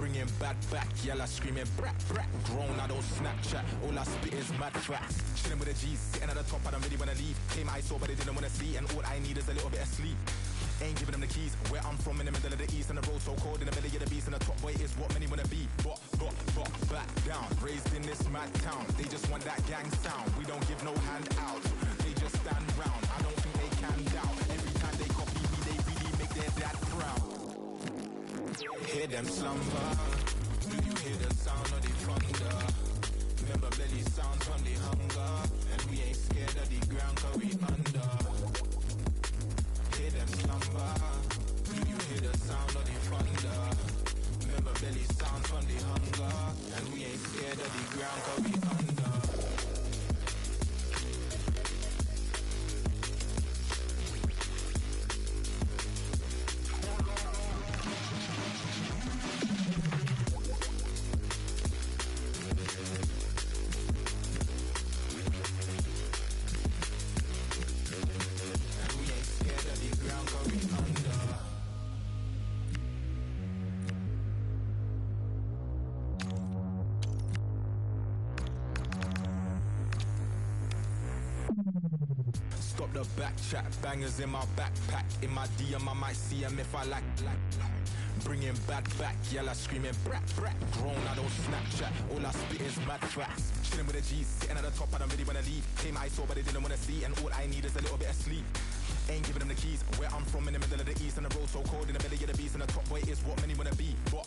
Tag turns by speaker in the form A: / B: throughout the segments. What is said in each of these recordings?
A: Bringing bad back, yella screaming brat brat. Grown, I don't Snapchat, all I spit is mad facts. Chilling with the G's, sitting at the top, I don't really wanna leave. Came I saw, but they didn't wanna see, and all I need is a little bit of sleep. Ain't giving them the keys, where I'm from in the middle of the east, and the road so cold in the belly of the beast, and the top boy is what many wanna be. But, back down, raised in this mad town. They just want that gang sound, we don't give no hand out. They just stand round, I don't think they can doubt. Every time they copy me, they really make their dad proud. Hear them slumber, do you hear the sound of the thunder? Remember belly sounds from the hunger, and we ain't scared of the ground cause we under. Hear them slumber, do you hear the sound of the thunder? Remember belly sounds from the hunger, and we ain't scared of the ground cause we under. Stop the back chat, bangers in my backpack. In my DM I might see them if I like. Bringing bad back, yella screaming brat brat. Grown, I don't Snapchat, all I spit is mad facts. Chilling with the G's, sitting at the top, I don't really wanna leave. Came I saw, but they didn't wanna see, and all I need is a little bit of sleep. Ain't giving them the keys, where I'm from in the middle of the east, and the road so cold in the belly of the beast, and the top boy is what many wanna be. But,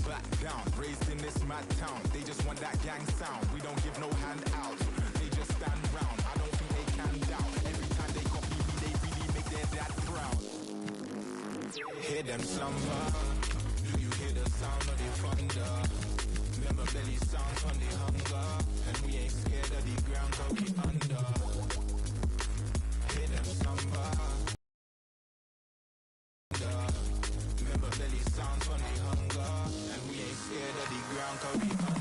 A: back down, raised in this mad town. They just want that gang sound, we don't give no hand out. They just stand round, I don't think they can doubt. Every time they copy me, they really make their dad proud. Hear them slumber, do you hear the sound of the thunder? Remember belly sounds from the hunger, and we ain't scared of the ground cause we under. Hear them slumber, remember belly sounds from the hunger, and we ain't scared of the ground cause we under.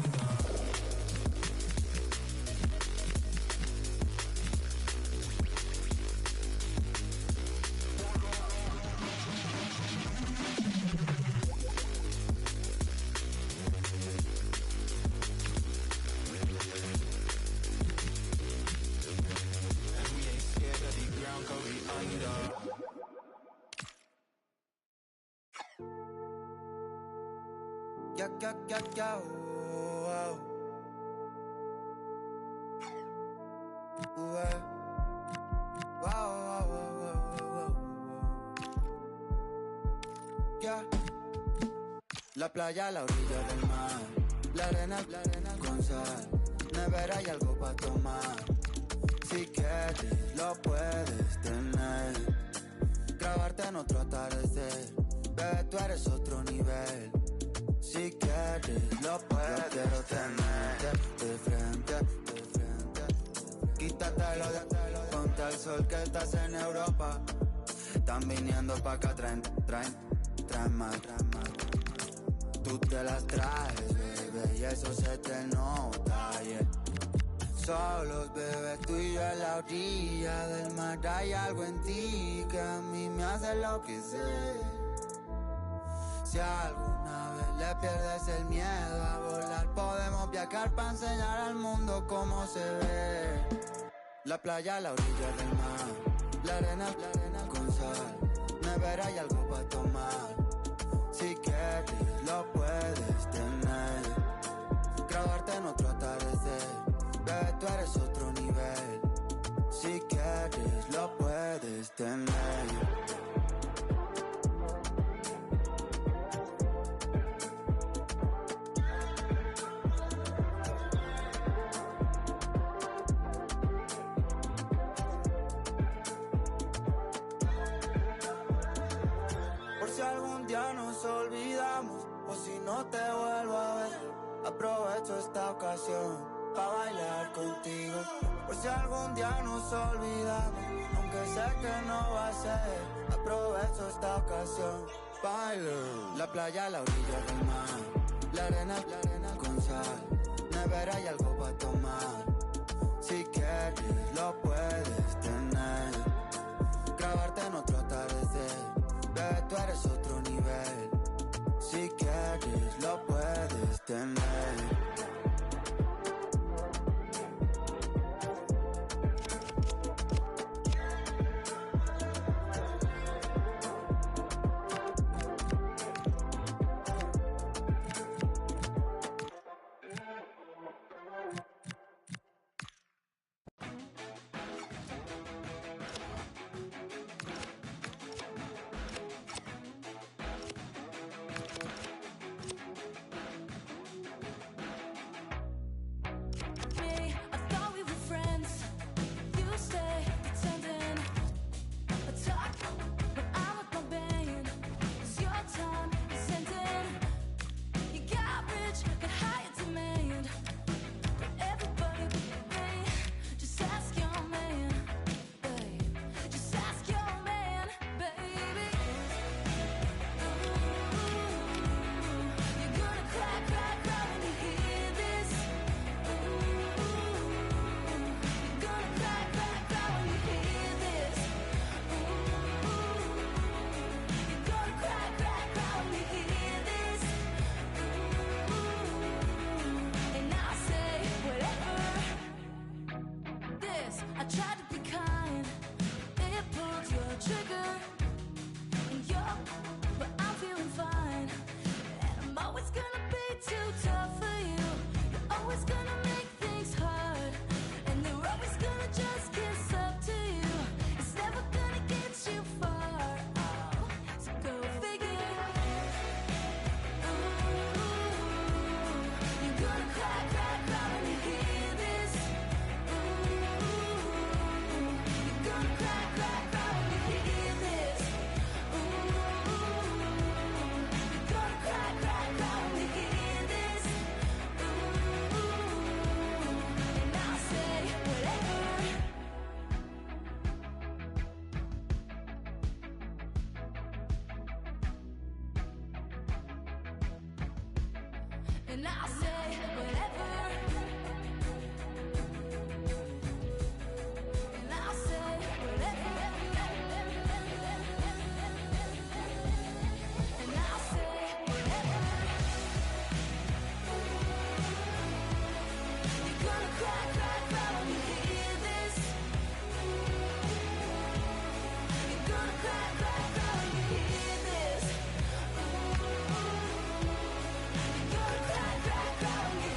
B: Yeah, oh, wow. Yeah. La playa a la orilla del mar, la arena con sal, nevera y algo pa' tomar. Si quieres lo puedes tener, grabarte en otro atardecer. Bebé, tú eres otro nivel. Si quieres lo puedes, yo quiero tenerte de frente. Quítatelo de ponte al sol que estás en Europa. Están viniendo pa' acá, traen más. Tú te las traes, bebé, y eso se te nota, yeah. Solos, bebé, tú y yo en la orilla del mar. Hay algo en ti que a mí me hace enloquecer. Si alguna vez le pierdes el miedo a volar, podemos viajar para enseñar al mundo cómo se ve. La playa a la orilla del mar, la arena con sal, nevera y algo para tomar. Si quieres lo puedes tener, grabarte en otro atardecer. Bebé, tú eres otro nivel. Si quieres lo puedes tener. Si algún día nos olvidamos o si no te vuelvo a ver, aprovecho esta ocasión para bailar contigo. Por si algún día nos olvidamos, aunque sé que no va a ser, aprovecho esta ocasión. Bailo. La playa a la orilla del mar, la arena con sal, nevera y algo para tomar. Si quieres lo puedes tener, grabarte en otro atardecer. Bebé, tú eres otro nivel. Si quieres lo puedes tener.
C: And I'll say whatever. And I'll say whatever. And I'll say whatever. You're gonna cry, cry, cry when you hear this. You're gonna cry, cry, cry when you hear this. You're gonna cry, cry, cry when you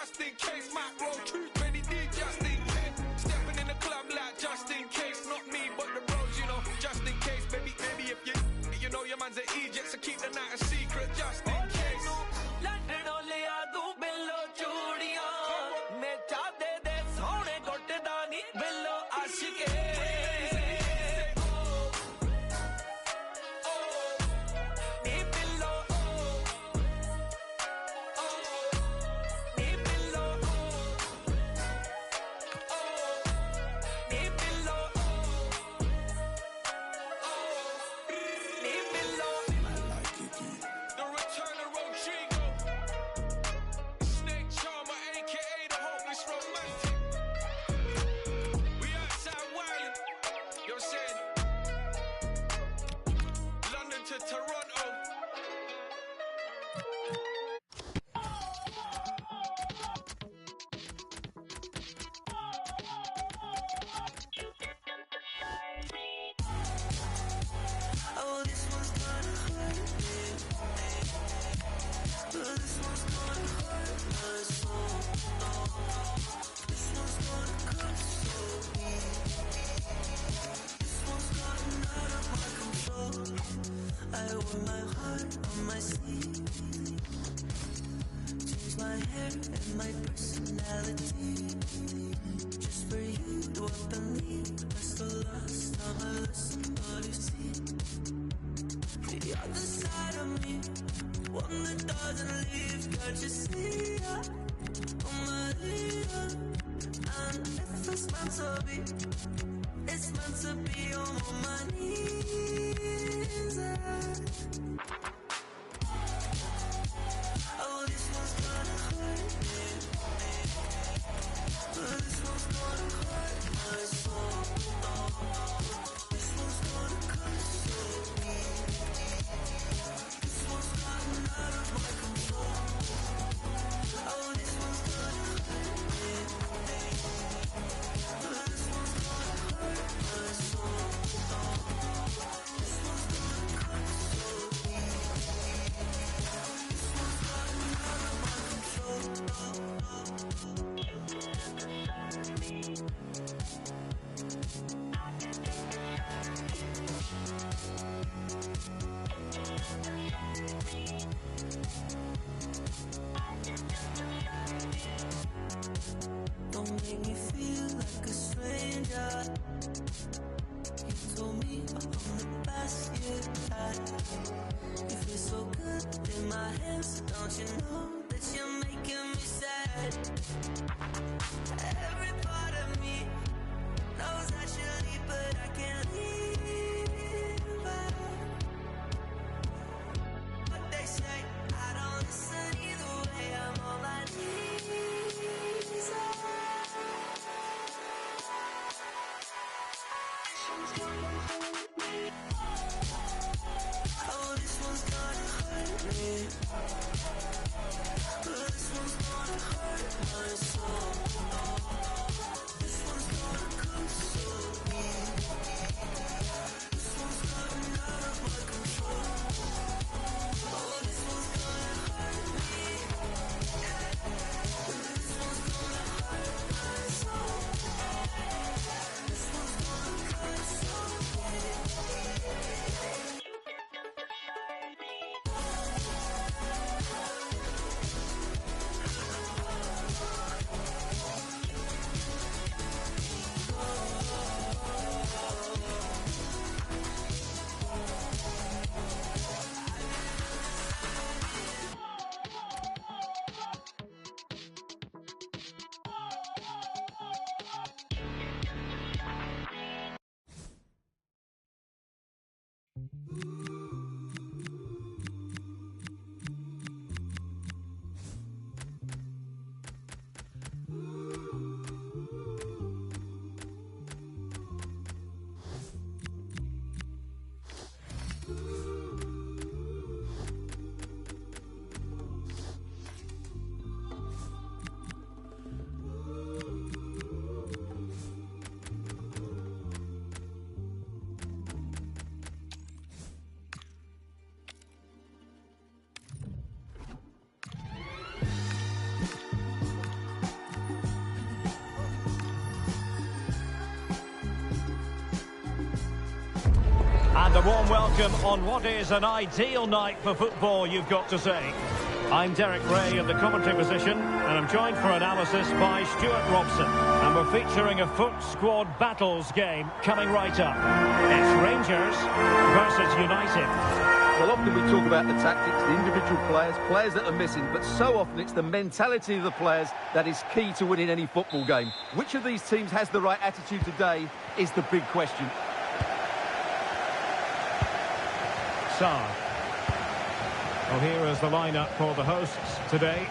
D: just in case. Might roll too many deep, just in case. Stepping in the club like just in case. Not me, but the bros, you know, just in case. Baby, if you know your man's an Egypt, so keep the night a secret, just in case.
C: This one's gonna hurt my soul.
E: And a warm welcome on what is an ideal night for football, you've got to say. I'm Derek Ray in the commentary position, and I'm joined for analysis by Stuart Robson. And we're featuring a Foot Squad Battles game coming right up. It's Rangers versus United.
F: Well, often we talk about the tactics, the individual players that are missing, but so often it's the mentality of the players that is key to winning any football game. Which of these teams has the right attitude today is the big question.
E: Sarr. Well, here is the lineup for the hosts today.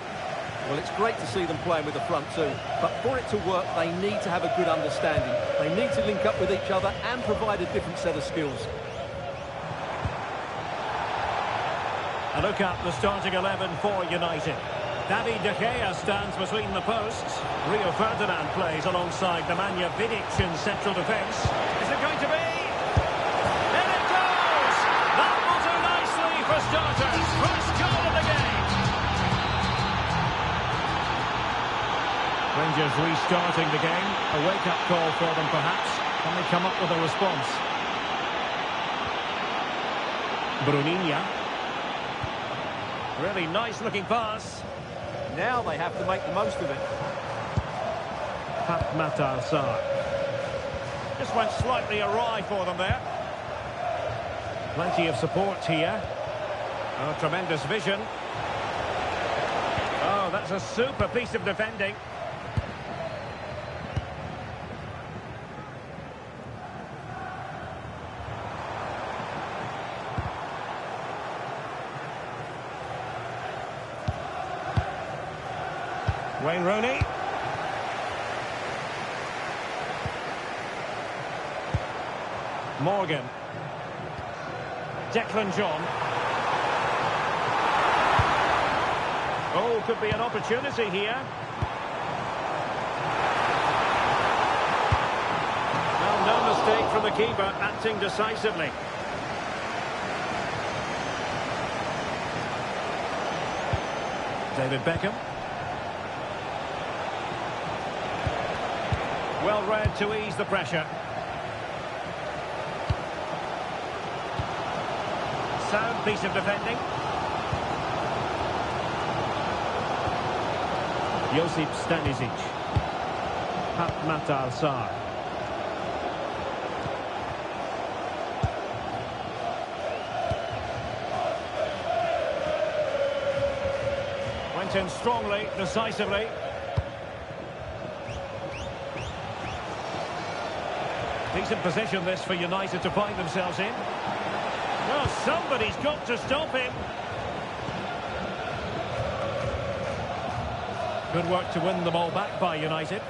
F: Well, it's great to see them playing with the front two, but for it to work, they need to have a good understanding. They need to link up with each other and provide a different set of skills.
E: A look at the starting 11 for United. David De Gea stands between the posts. Rio Ferdinand plays alongside Nemanja Vidic in central defence. Is it going to be? In it goes! That will do nicely for starters. First goal of the game. Rangers restarting the game. A wake-up call for them, perhaps. Can they come up with a response? Bruninha. Really nice-looking pass.
F: Now they have to make the most of it.
E: Pape Matar Sarr. Just went slightly awry for them there. Plenty of support here. Oh, tremendous vision. Oh, that's a super piece of defending. Wayne Rooney. Morgan. Declan John. Oh, could be an opportunity here. Well, no mistake from the keeper, acting decisively. David Beckham. Well read to ease the pressure. Sound piece of defending. Josip Stanisic. Pape Matar Sarr. Went in strongly, decisively. Decent position this for United to find themselves in. Well, somebody's got to stop him. Good work to win the ball back by United.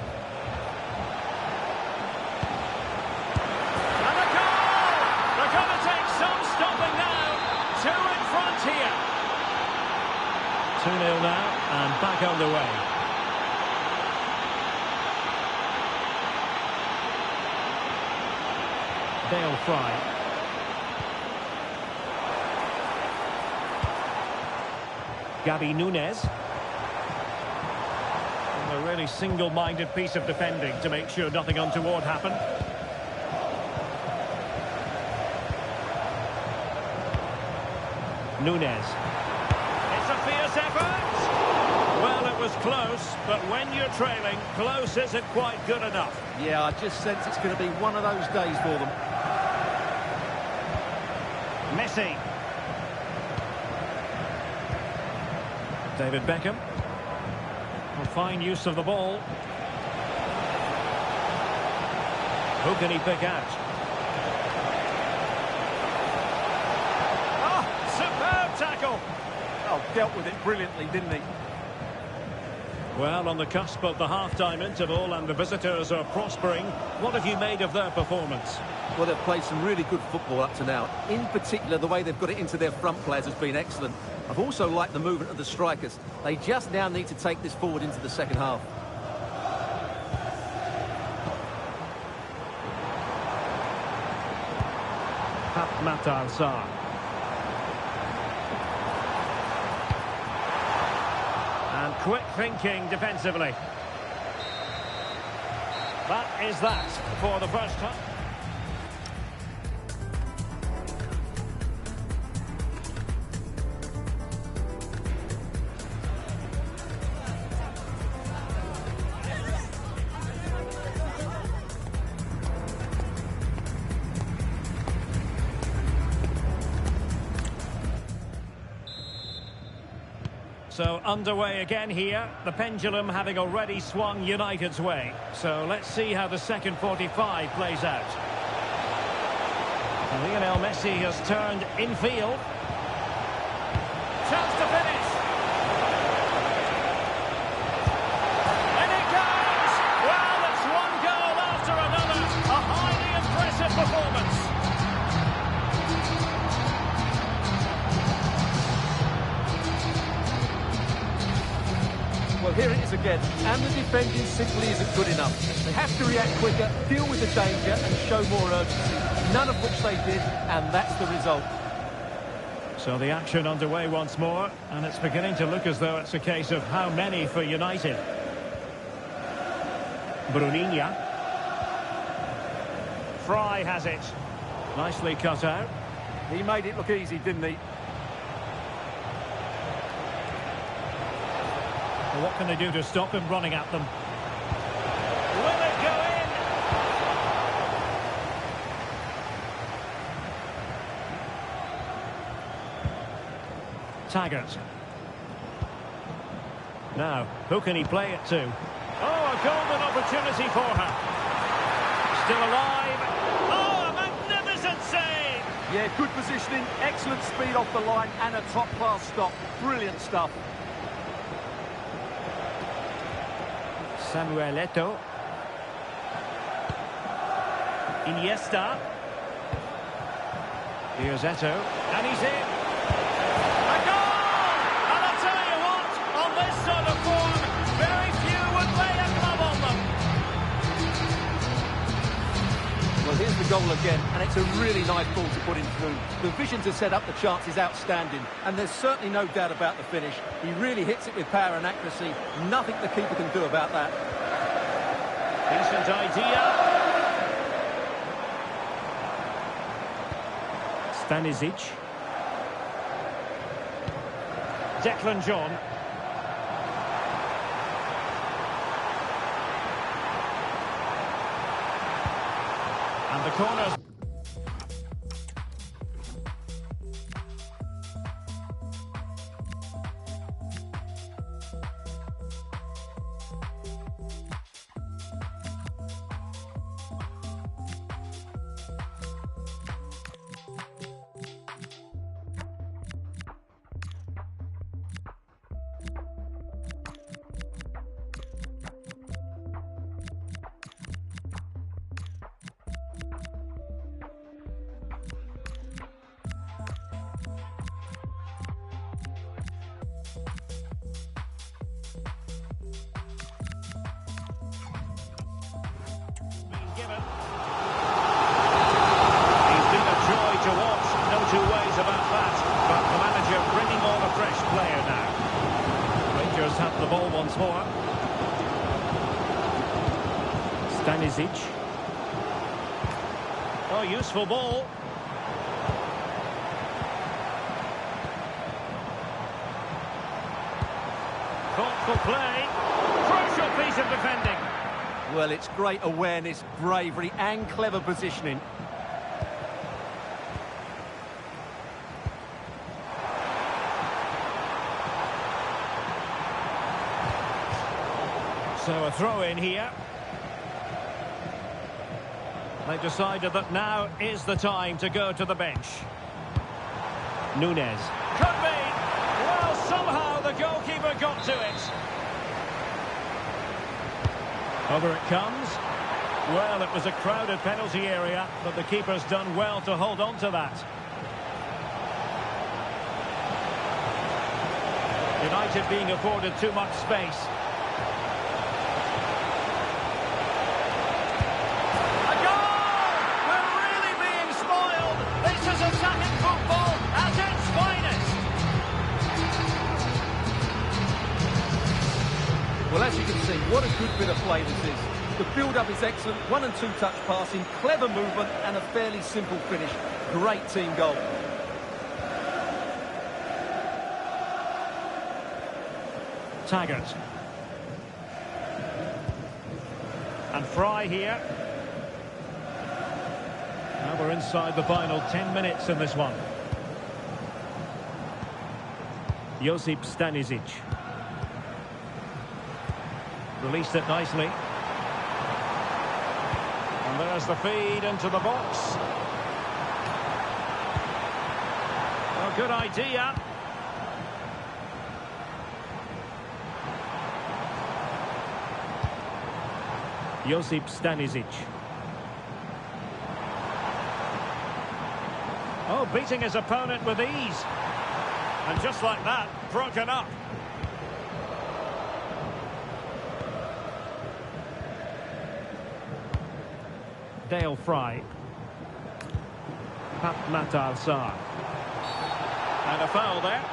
E: And a goal! They're going to take some stopping now. Two in front here. 2-0 now and back underway. Dale Fry. Gabi Nunes. And a really single-minded piece of defending to make sure nothing untoward happened. Nunes. It's a fierce effort. Well, it was close, but when you're trailing, close isn't quite good enough.
F: Yeah, I just sense it's going to be one of those days for them.
E: Messi. David Beckham. Well, fine use of the ball. Who can he pick out? Oh, superb tackle.
F: Oh, dealt with it brilliantly, didn't he?
E: Well, on the cusp of the half-time interval and the visitors are prospering, what have you made of their performance?
F: Well, they've played some really good football up to now. In particular, the way they've got it into their front players has been excellent. I've also liked the movement of the strikers. They just now need to take this forward into the second half.
E: Pape Matar Sarr. And quick thinking defensively. That is that for the first time. So underway again here, the pendulum having already swung United's way. So let's see how the second 45 plays out. Lionel Messi has turned infield. Chance to finish. And it goes! Well, it's one goal after another. A highly impressive performance.
F: Well, here it is again, and the defending simply isn't good enough. They have to react quicker, deal with the danger, and show more urgency. None of which they did, and that's the result.
E: So the action underway once more, and it's beginning to look as though it's a case of how many for United. Bruninha. Fry has it. Nicely cut out.
F: He made it look easy, didn't he?
E: Well, what can they do to stop him running at them? Will it go in? Taggart. Now, who can he play it to? Oh, a golden opportunity for her. Still alive. Oh, a magnificent save!
F: Yeah, good positioning, excellent speed off the line, and a top-class stop. Brilliant stuff.
E: Samuel Eto'o. Iniesta. Here's Eto'o. And he's in. A goal! And I'll tell you what, on this sort of form, very few would lay a glove on them.
F: Well, here's the goal again, and it's a really nice ball to put him through. The vision to set up the chance is outstanding, and there's certainly no doubt about the finish. He really hits it with power and accuracy. Nothing the keeper can do about that.
E: Decent idea. Stanisic. Declan John. And the corners. Have the ball once more. Stanisic. Oh, useful ball. Thoughtful play. Crucial piece of defending.
F: Well, it's great awareness, bravery and clever positioning.
E: So a throw in here. They decided that now is the time to go to the bench. Nunez. Could be. Well, somehow the goalkeeper got to it. Over it comes. Well, it was a crowded penalty area, but the keeper's done well to hold on to that. United being afforded too much space.
C: Attacking football at its finest.
F: Well, as you can see, what a good bit of play this is. The build-up is excellent, 1- and 2-touch passing, clever movement, and a fairly simple finish. Great team goal.
E: Taggart. And Fry here. Now we're inside the final 10 minutes in this one. Josip Stanisic. Released it nicely. And there's the feed into the box. Oh, good idea. Josip Stanisic. Oh, beating his opponent with ease. And just like that, broken up. Dale Fry. Pape Sarr. And a foul there.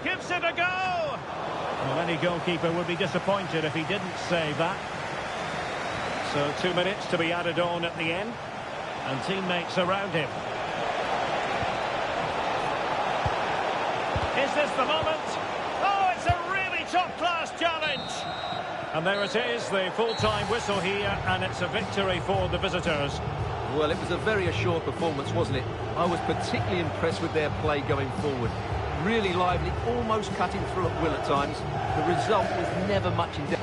E: Gives it a go! Well, any goalkeeper would be disappointed if he didn't save that. So 2 minutes to be added on at the end. And teammates around him. Is this the moment? Oh, it's a really top-class challenge! And there it is, the full-time whistle here, and it's a victory for the visitors.
F: Well, it was a very assured performance, wasn't it? I was particularly impressed with their play going forward. Really lively, almost cutting through at will at times. The result was never much in doubt.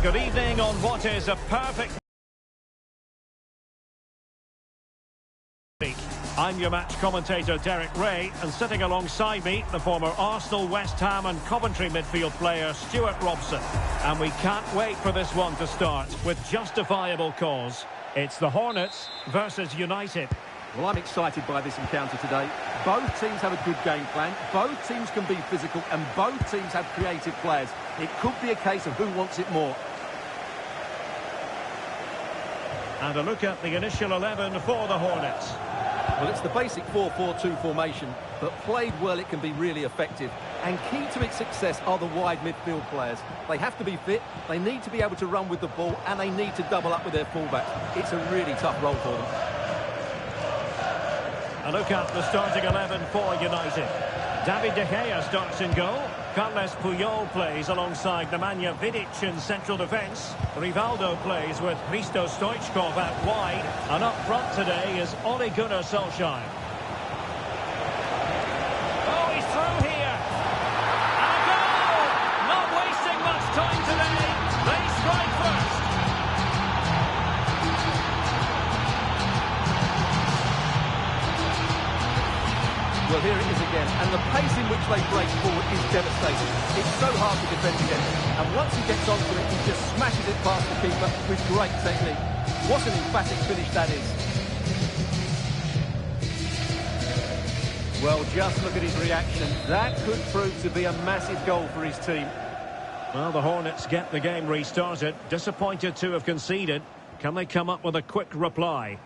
E: Good evening on what is a perfect... I'm your match commentator Derek Ray, and sitting alongside me, the former Arsenal, West Ham and Coventry midfield player Stuart Robson. And we can't wait for this one to start with justifiable cause. It's the Hornets versus United.
F: Well, I'm excited by this encounter today. Both teams have a good game plan, both teams can be physical, and both teams have creative players. It could be a case of who wants it more.
E: And a look at the initial 11 for the Hornets.
F: Well, it's the basic 4-4-2 formation, but played well it can be really effective. And key to its success are the wide midfield players. They have to be fit, they need to be able to run with the ball, and they need to double up with their fullbacks. It's a really tough role for them.
E: A look at the starting 11 for United. David De Gea starts in goal. Carles Puyol plays alongside Nemanja Vidic in central defence. Rivaldo plays with Hristo Stoichkov out wide. And up front today is Ole Gunnar Solskjaer. Oh, he's through here. And a goal! Not wasting much time today. They strike first.
F: Well, here it is again, and the pace in which they break forward is devastating. It's so hard to defend against, and once he gets onto it, he just smashes it past the keeper with great technique. What an emphatic finish that is. Well, just look at his reaction. That could prove to be a massive goal for his team.
E: Well, the Hornets get the game restarted. Disappointed to have conceded. Can they come up with a quick reply?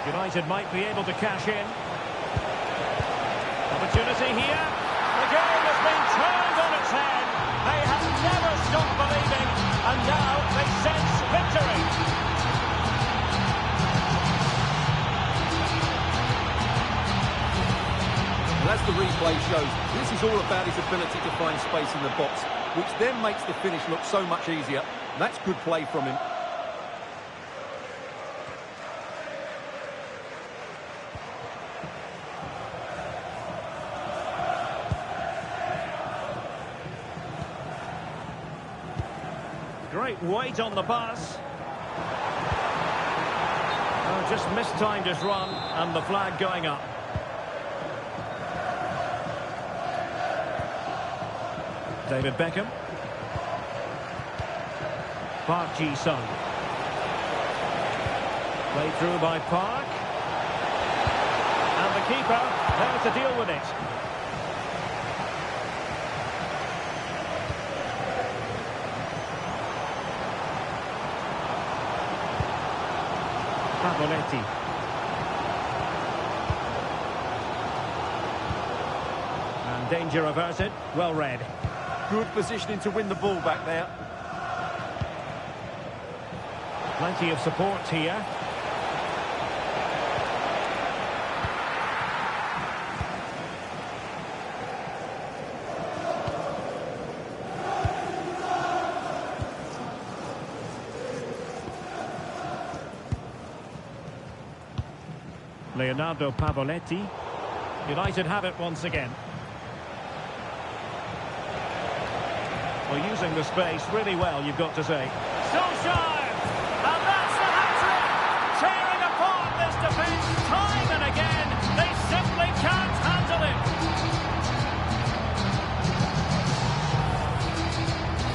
E: United might be able to cash in. Opportunity here. The game has been turned on its head. They have never stopped believing, and now they sense victory.
F: Well, as the replay shows, this is all about his ability to find space in the box, which then makes the finish look so much easier. That's good play from him.
E: Great weight on the pass. Oh, just mistimed his run, and the flag going up. David Beckham. Park Ji-sung. Played through by Park. And the keeper there to deal with it. Pavoletti. And danger averted. Well read.
F: Good positioning to win the ball back there.
E: Plenty of support here. Leonardo Pavoletti. United have it once again. Well, using the space really well, you've got to say. Solskjaer! And that's the hat-trick! Tearing apart this defence time and again. They simply can't handle it.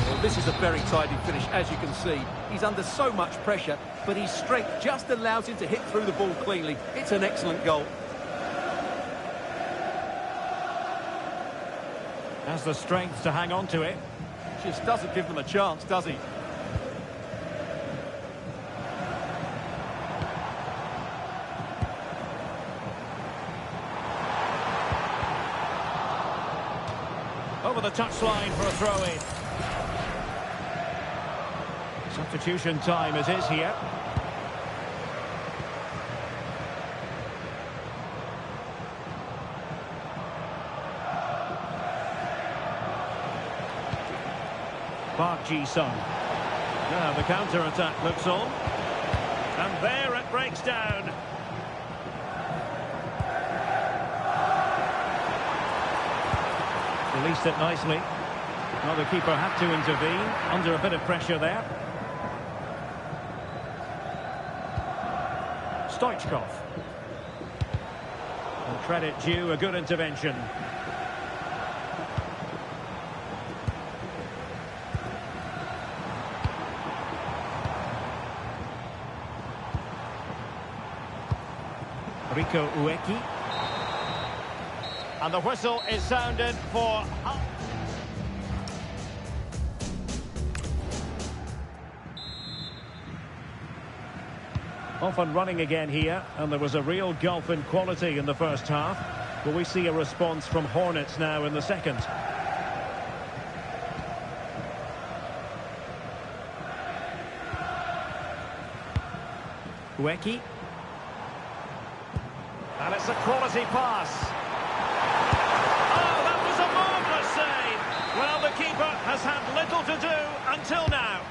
F: Well, this is a very tidy finish, as you can see. He's under so much pressure, but his strength just allows him to hit through the ball cleanly. It's an excellent goal.
E: Has the strength to hang on to it.
F: Just doesn't give them a chance, does he?
E: Over the touchline for a throw-in. Substitution time it is here. Park Ji-sung. Now the counter-attack looks on. And there it breaks down. Released it nicely. Well, the keeper had to intervene under a bit of pressure there. Stoichkov. And credit due, a good intervention. Rico Ueki. And the whistle is sounded for... Off and running again here, and there was a real gulf in quality in the first half. Will we see a response from Hornets now in the second? Ueki. And it's a quality pass. Oh, that was a marvellous save. Well, the keeper has had little to do until now.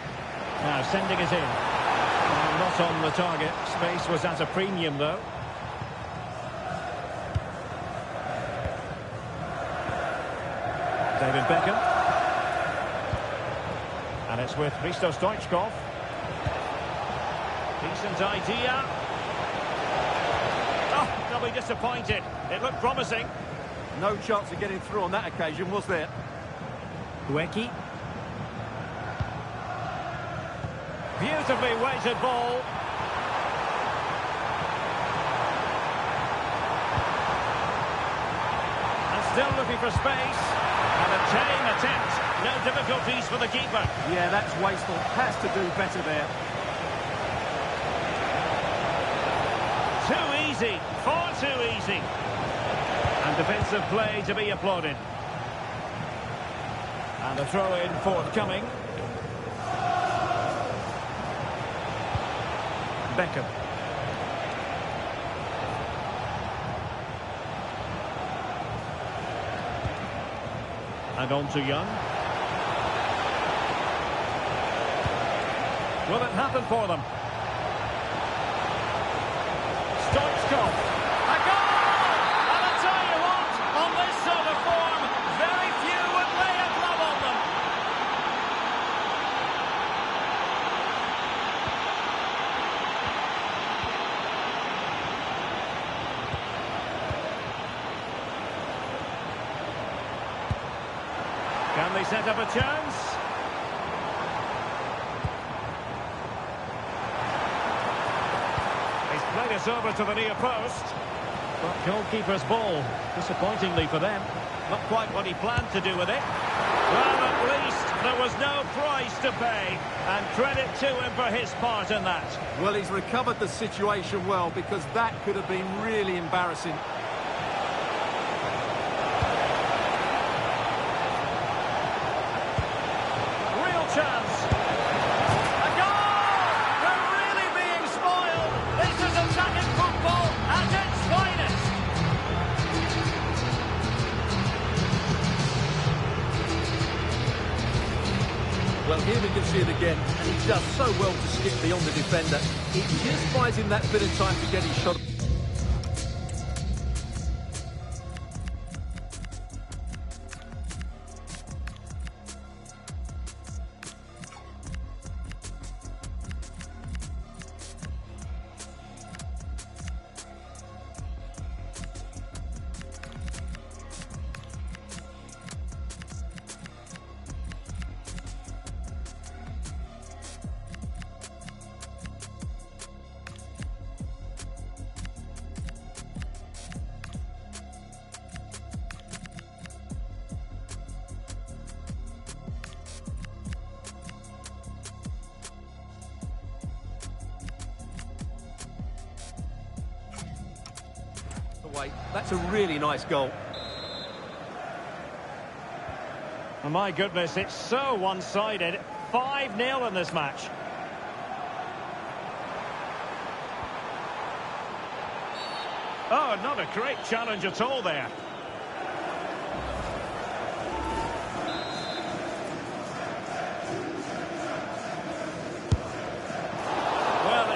E: Now sending it in. Not on the target. Space was at a premium, though. David Beckham. And it's with Hristo Stoichkov. Decent idea. Oh, doubly disappointed. It looked promising.
F: No chance of getting through on that occasion, was there?
E: Ueki. Beautifully weighted ball. And still looking for space. And a tame attempt. No difficulties for the keeper.
F: Yeah, that's wasteful. Has to do better there.
E: Too easy. Far too easy. And defensive play to be applauded. And a throw-in forthcoming. Beckham. And on to Young. Will it happen for them? Stoichkov. A goal! And I tell you what, on this sort of form, very few would lay a glove on them. Can they set up a chance? He's played it over to the near post. But goalkeeper's ball, disappointingly for them. Not quite what he planned to do with it. Well, at least there was no price to pay. And credit to him for his part in that.
F: Well, he's recovered the situation well, because that could have been really embarrassing.
E: Chance. A goal! They're really being spoiled. This is attacking football at its finest.
F: Well, here we can see it again, and he does so well to skip beyond the defender. It just buys him that bit of time to get his shot. That's a really nice goal.
E: Oh, my goodness, it's so one-sided. 5-0 in this match. Oh, not a great challenge at all there.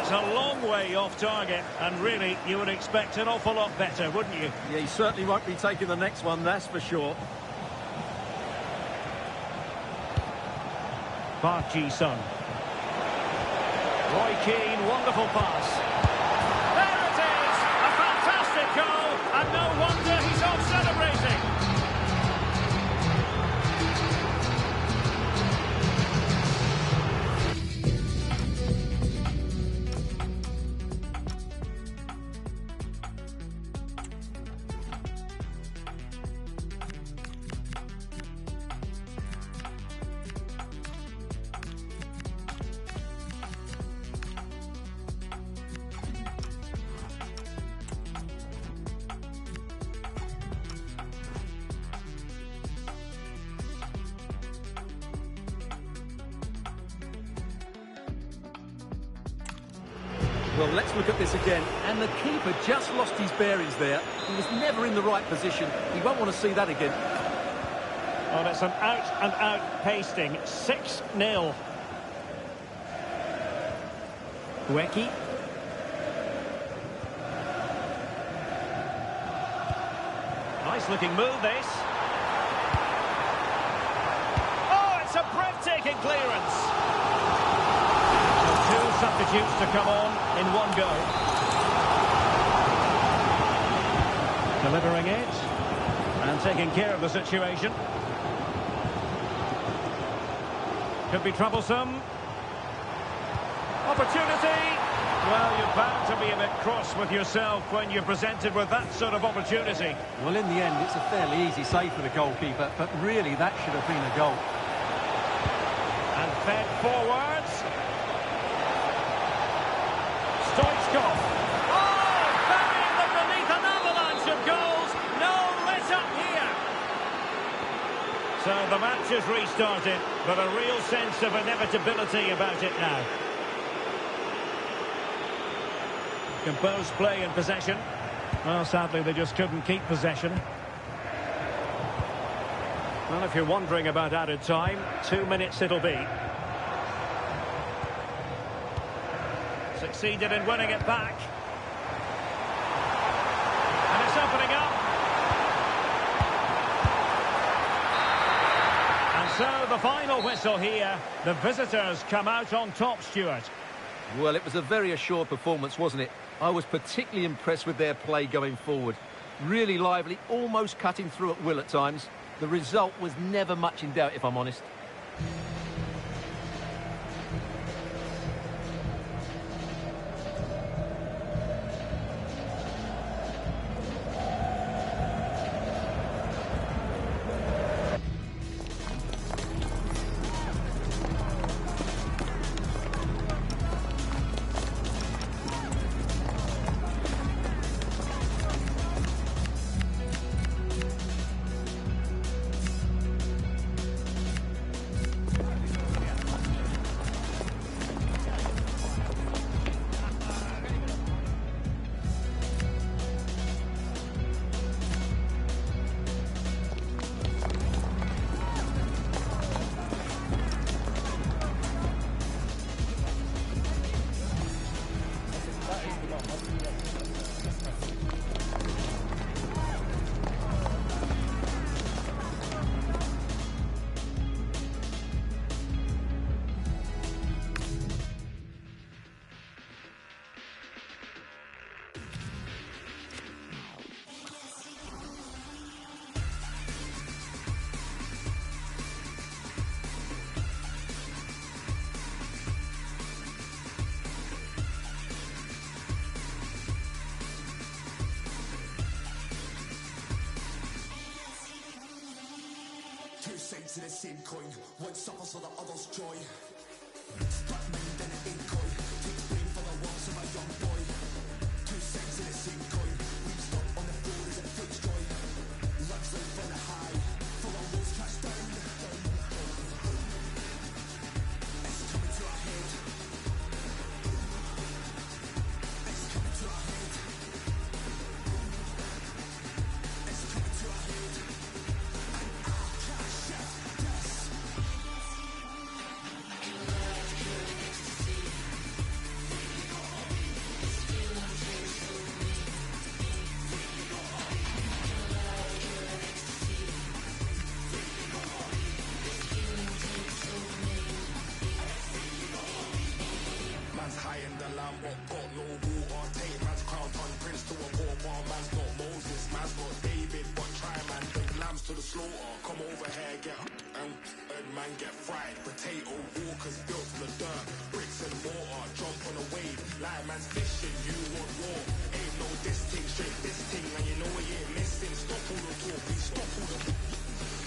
E: It's a long way off target, and really, you would expect an awful lot better, wouldn't you?
F: Yeah, he certainly won't be taking the next one, that's for sure.
E: Park Ji-sung. Roy Keane, wonderful pass. There it is! A fantastic goal, and no wonder he's off celebrating.
F: Well, let's look at this again. And the keeper just lost his bearings there. He was never in the right position. He won't want to see that again.
E: Well, it's an out-and-out pasting. 6-0. Guecki. Nice-looking move, this. Oh, it's a breathtaking clearance. So 2 substitutes to come on in one go. Delivering it. And taking care of the situation. Could be troublesome. Opportunity. Well, you're bound to be a bit cross with yourself when you're presented with that sort of opportunity.
F: Well, in the end, it's a fairly easy save for the goalkeeper, but really that should have been a goal.
E: And fed forwards. Stoichkov. Oh, burying them beneath an avalanche of goals. No let up here. So the match has restarted, but a real sense of inevitability about it now. Composed play in possession. Well, sadly, they just couldn't keep possession. Well, if you're wondering about added time, 2 minutes it'll be. Succeeded in winning it back. And it's opening up. And so the final whistle here. The visitors come out on top, Stuart.
F: Well, it was a very assured performance, wasn't it? I was particularly impressed with their play going forward. Really lively, almost cutting through at will at times. The result was never much in doubt, if I'm honest.
G: Saints in the same coin, one suffers for the other's joy. Batman then an ink coin, takes blame for the wrongs of a young boy. 2 cents in the same coin, we stop on the floor as it takes joy. Love's life on the high, full of wolves crashed down. It's coming to our head. It's coming to our head. It's coming to our head. High in the land, but got no water. Take man's crown, turn prince to a war. Man's not Moses, man's not David, but try man, bring lambs to the slaughter. Come over here, get and man get fried. Potato walkers built from the dirt, bricks and mortar. Jump on a wave, like man's fishing. You want war? Ain't no this thing, straight this thing, and you know we ain't missing. Stop all the talk, please stop all the.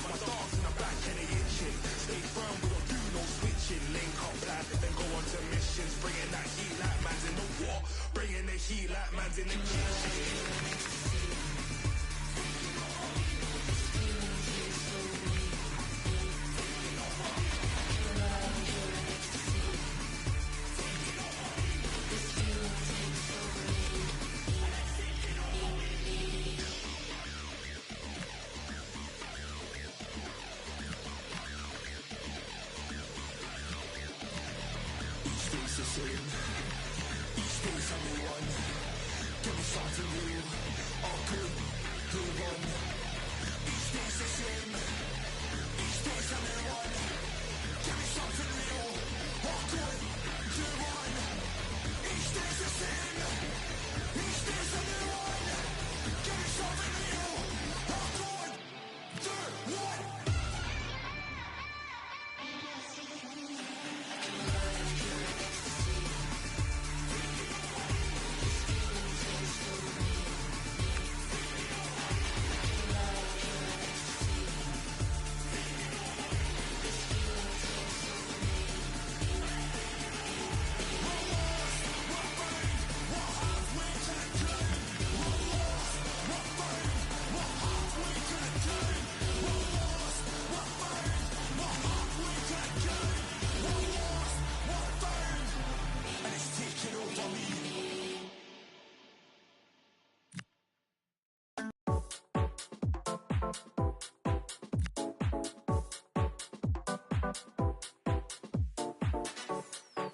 G: My dogs in the back and they itching. Stay firm, we don't do no switching. Link up, lad, then go on to missions. Bringing that heat like man's in the war. Bringing the heat like man's in the kitchen.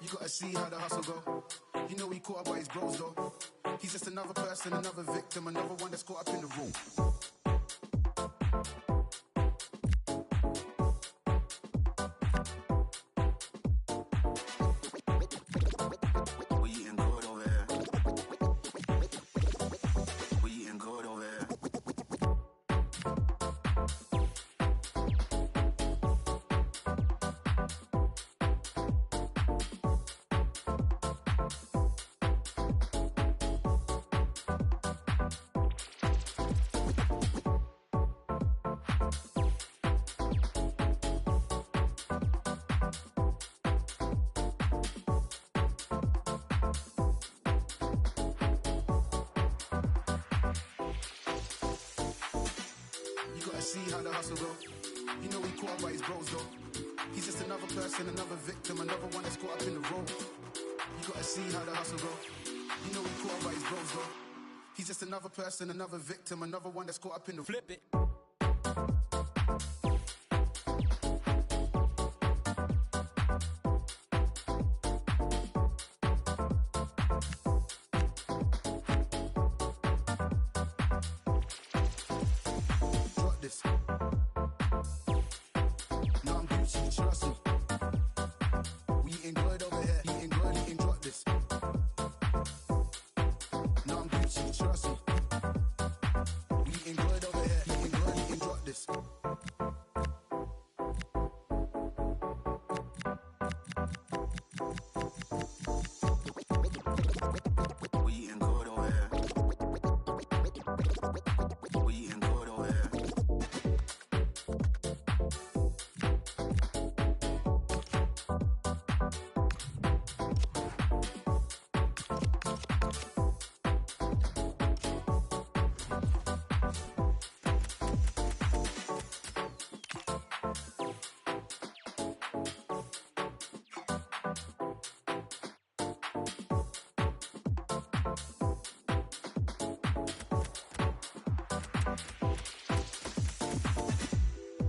G: You gotta see how the hustle go. You know he caught up by his bros though. He's just another person, another victim, another one that's caught up in the room. We eating good over here. We eating good over here. You gotta see how the hustle go. You know he caught up by his bros though. He's just another person, another victim, another one that's caught up in the road. You gotta see how the hustle go. You know he caught up by his bros though. He's just another person, another victim, another one that's caught up in the flip it. Drop this. Now I'm Gucci, trust me. We eating good over here. Eating good, eating drop this. Now I'm Gucci, trust me. We eating good over here. Eating good, eating drop this. We eating good over here. We eating good over here.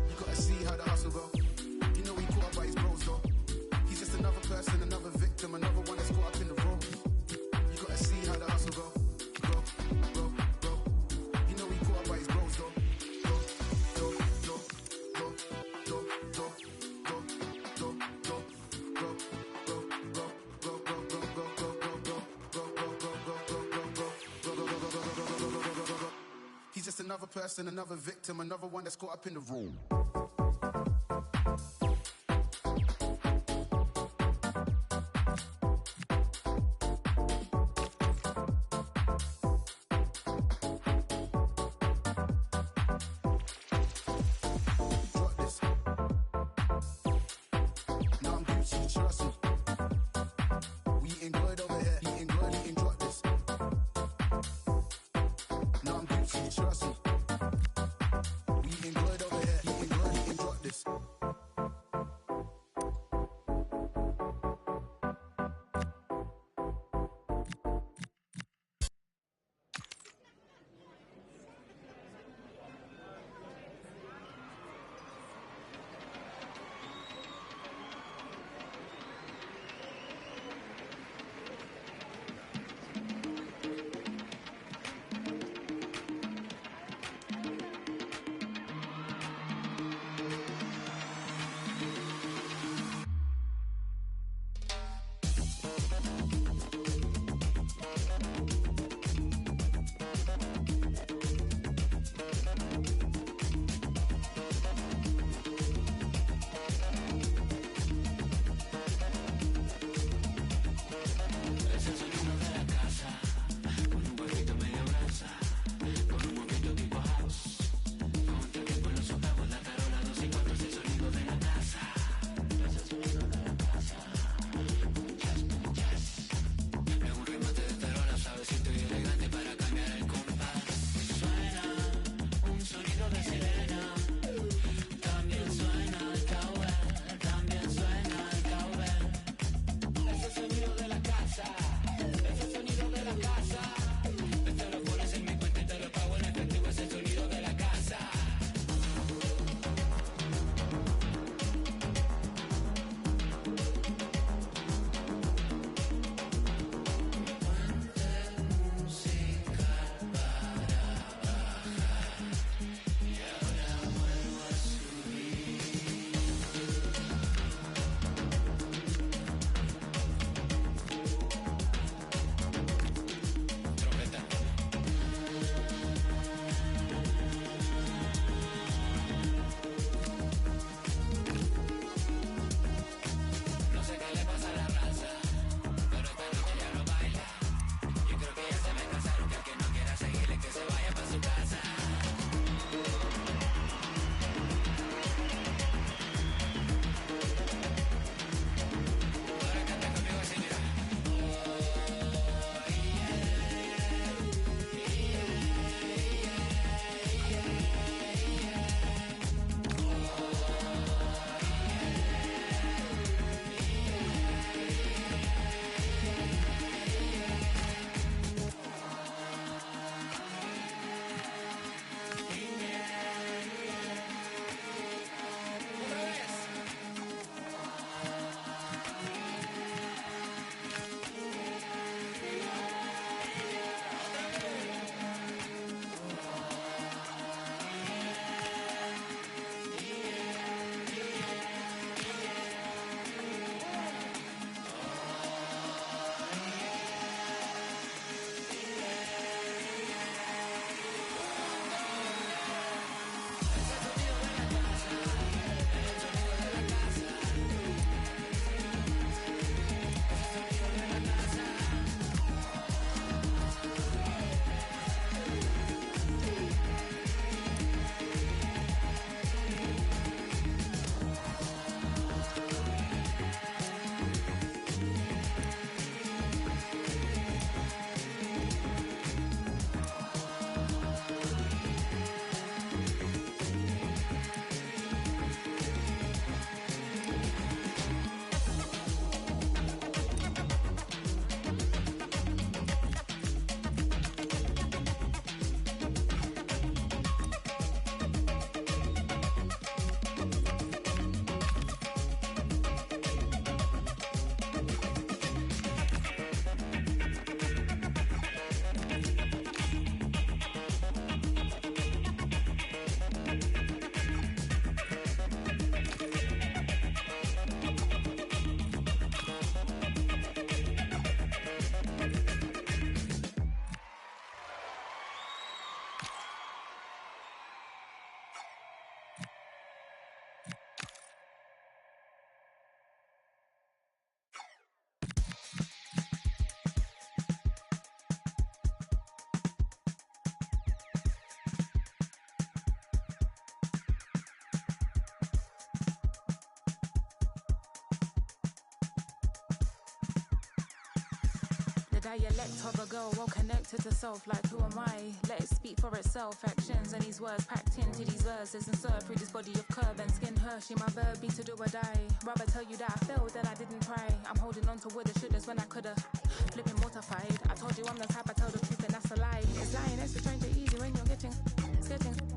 G: You gotta see how the hustle go. You know he caught up by his bros though. He's just another person, another victim, another one that's caught up in the road. You gotta see how the hustle go. Go, go, go. You know he caught up by his bros though. Go, go, go, go, go, go, go, go, go, go, go, go, go, go. He's just another person, another victim, another one that's caught up in the room. Drop this. Now I'm Gucci, trust me. We eating good over here. Eating good, eating drop this. Now I'm Gucci, trust me. We eating good over here. Eating good.
H: The dialect of a girl well connected to self, like who am I? Let it speak for itself. Actions and these words packed into these verses and served through this body of curve and skin. Hershey, my verb be to do or die. Rather tell you that I failed than I didn't try. I'm holding on to woulda, shouldas when I coulda. Flipping mortified. I told you I'm the type I tell the truth and that's a lie. It's lying extra strange and easy when you're getting,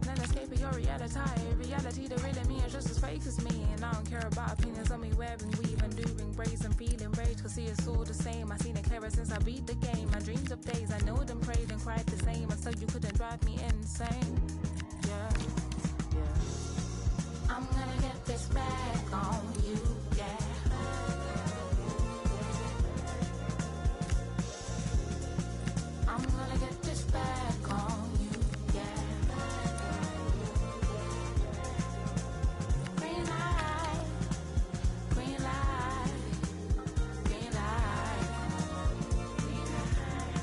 H: then escaping your reality. Reality, the real me is just as fake as me. And I don't care about opinions on me wearing weave and doing braids and feeling rage. Cause see it's all the same. I seen it clearer since I beat the game. My dreams of days, I know them prayed and cried the same. And so you couldn't drive me insane. Yeah. I'm gonna get this back on you, yeah. I'm gonna get this back on you, yeah. Green light, green light, green light, green light.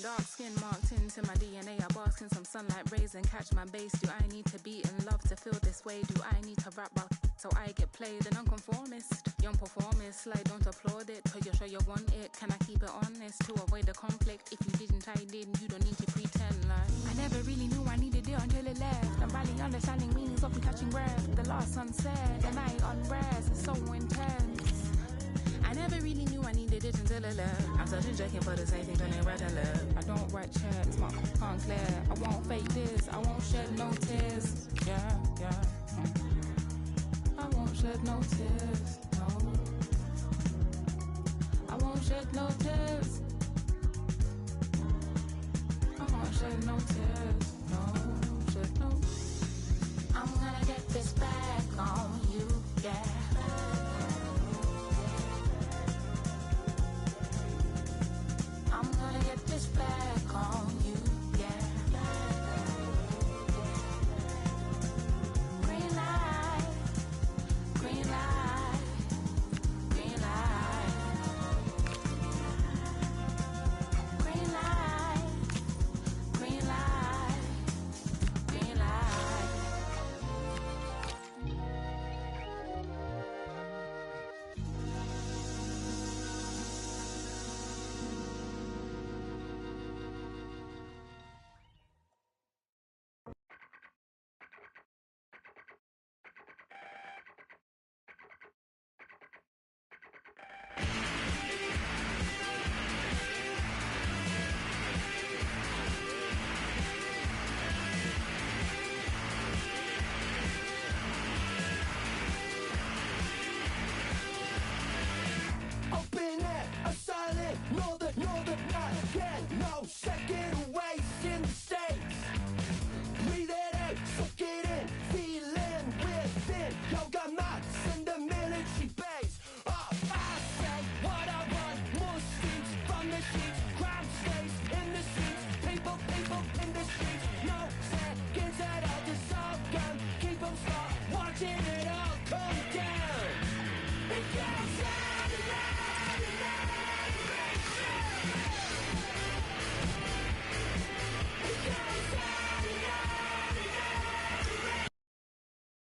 H: Dark skin marked into my DNA. I bask in some sunlight rays and catch my base. Do I need to be in love to feel this way? Do I need to rap about so I get played? An unconformist, young performist. Like don't applaud it till you're sure you want it. Can I keep it honest to avoid the conflict? If you didn't, I did. You don't need to pretend like I never really knew I needed it until it left. I'm barely understanding meanings of me catching breath. The last sunset, the night unrest, it's so intense. I never really knew I needed it until it left. I'm searching, checking for the same thing, turning right and left. I don't write checks, my can't clear. I won't fake this, I won't shed no tears. Yeah. I won't shed no tears, no. I won't shed no tears. I won't shed no tears, no. Shed no. I'm gonna get this back on you, yeah. I'm gonna get this back on you, yeah. Green light, green light.